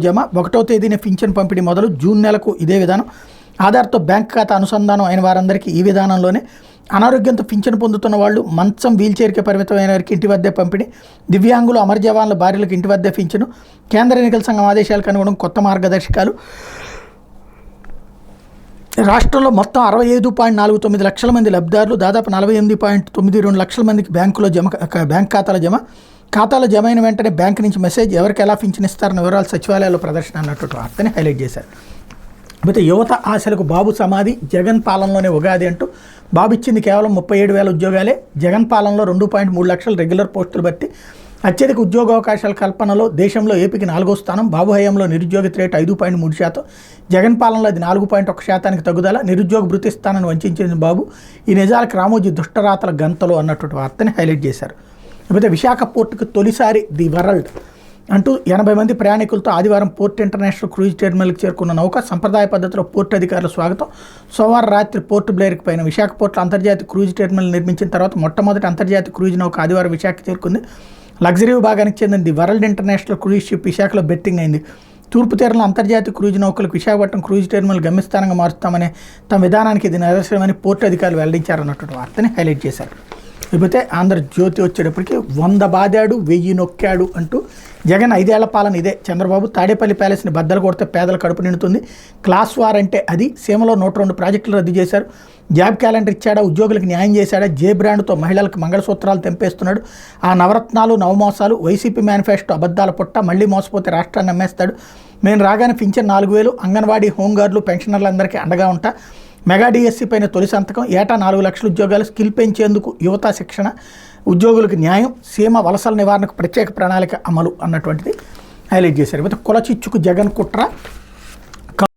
జమ 1వ తేదీన పింఛన్ పంపిణీ మొదలు జూన్ నెలకు ఇదే విధానం. ఆధార్తో బ్యాంక్ ఖాతా అనుసంధానం అయిన వారందరికీ ఈ విధానంలోనే. అనారోగ్యంతో పింఛను పొందుతున్న వాళ్ళు, మంచం వీల్చైర్కి పరిమితమైన వారికి ఇంటి వద్దే పంపిణీ. దివ్యాంగులు, అమర జవాన్ల భార్యలకు ఇంటి వద్దే పింఛను. కేంద్ర ఎన్నికల సంఘం ఆదేశాలకు అనుగుణం కొత్త మార్గదర్శకాలు. రాష్ట్రంలో మొత్తం 65.49 లక్షల మంది లబ్ధిదారులు, దాదాపు 48.92 లక్షల మందికి బ్యాంక్ ఖాతాల జమ. ఖాతాలో జమ అయిన వెంటనే బ్యాంకు నుంచి మెసేజ్, ఎవరికి ఎలా పింఛన్ ఇస్తారన్న వివరాలు సచివాలయాల్లో ప్రదర్శన అన్నట్టు వార్తని హైలైట్ చేశారు. అయితే యువత ఆశలకు బాబు సమాధి, జగన్ పాలనలోనే ఉగాది అంటూ బాబు ఇచ్చింది కేవలం 37,000 ఉద్యోగాలే. జగన్ పాలనలో 2.3 లక్షల రెగ్యులర్ పోస్టులు భర్తీ. అత్యధిక ఉద్యోగావకాశాల కల్పనలో దేశంలో ఏపీకి 4వ స్థానం. బాబు హయాంలో నిరుద్యోగిత రేటు 5.3%. జగన్ పాలనలో అది 4.1% తగ్గుదల. నిరుద్యోగ భృతి స్థానాన్ని వంచిన బాబు. ఈ నిజాలకు రామోజీ దుష్టరాతల గంతలు అన్నటువంటి వార్తని హైలైట్ చేశారు. లేకపోతే విశాఖ పోర్టుకు తొలిసారి ది వరల్డ్ అంటూ 80 మంది ప్రయాణికులతో ఆదివారం పోర్ట్ ఇంటర్నేషనల్ క్రూజ్ టెర్మినల్కి చేరుకున్న నౌక. సంప్రదాయ పద్ధతిలో పోర్టు అధికారుల స్వాగతం. సోమవారం రాత్రి పోర్ట్ బ్లేర్కి పైన విశాఖ పోర్టులో అంతర్జాతీయ క్రూజ్ టెర్మినల్ నిర్మించిన తర్వాత మొట్టమొదటి అంతర్జాతీయ క్రూజ్ నౌక ఆదివారం విశాఖకి చేరుకుంది. లగ్జరీ విభాగానికి చెందిన the world international cruise ship విశాఖలో బెట్టింగ్ అయింది. తూర్పు తీరంలో అంతర్జాతీయ క్రూజ్ నౌకలకు విశాఖపట్నం క్రూజ్ టెర్మినల్ గమ్యస్థానంగా మారుస్తామనే తమ విధానానికి ఇది నిదర్శనమని పోర్టు అధికారులు వెల్లడించారన్నటువంటి వార్తని హైలైట్ చేశారు. లేకపోతే ఆంధ్రజ్యోతి వచ్చేటప్పటికి 100 బాదాడు 1000 నొక్కాడు అంటూ జగన్ 5 ఏళ్ల పాలన ఇదే. చంద్రబాబు తాడేపల్లి ప్యాలెస్ని బద్దలు కొడితే పేదల కడుపు నిండుతుంది. క్లాస్ వార్ అంటే అది. సీమలో 102 ప్రాజెక్టులు రద్దు చేశారు. జాబ్ క్యాలెండర్ ఇచ్చాడా, ఉద్యోగులకు న్యాయం చేశాడా, జే బ్రాండ్తో మహిళలకు మంగళసూత్రాలు తెంపేస్తున్నాడు. ఆ నవరత్నాలు నవమోసాలు. వైసీపీ మేనిఫెస్టో అబద్ధాల పుట్ట. మళ్ళీ మోసపోతే రాష్ట్రాన్ని అమ్మేస్తాడు. మేము రాగానే పింఛన్ 4,000. అంగన్వాడీ, హోంగార్డులు, పెన్షనర్లందరికీ అండగా ఉంటా. మెగా డిఎస్సీ పైన తొలి సంతకం. ఏటా 4 లక్షల ఉద్యోగాలు. స్కిల్ పెంచేందుకు యువత శిక్షణ. ఉద్యోగులకు న్యాయం. సీమ వలసల నివారణకు ప్రత్యేక ప్రణాళిక అమలు అన్నటువంటిది హైలైట్ చేశారు. కుల చిచ్చుకు జగన్ కుట్ర.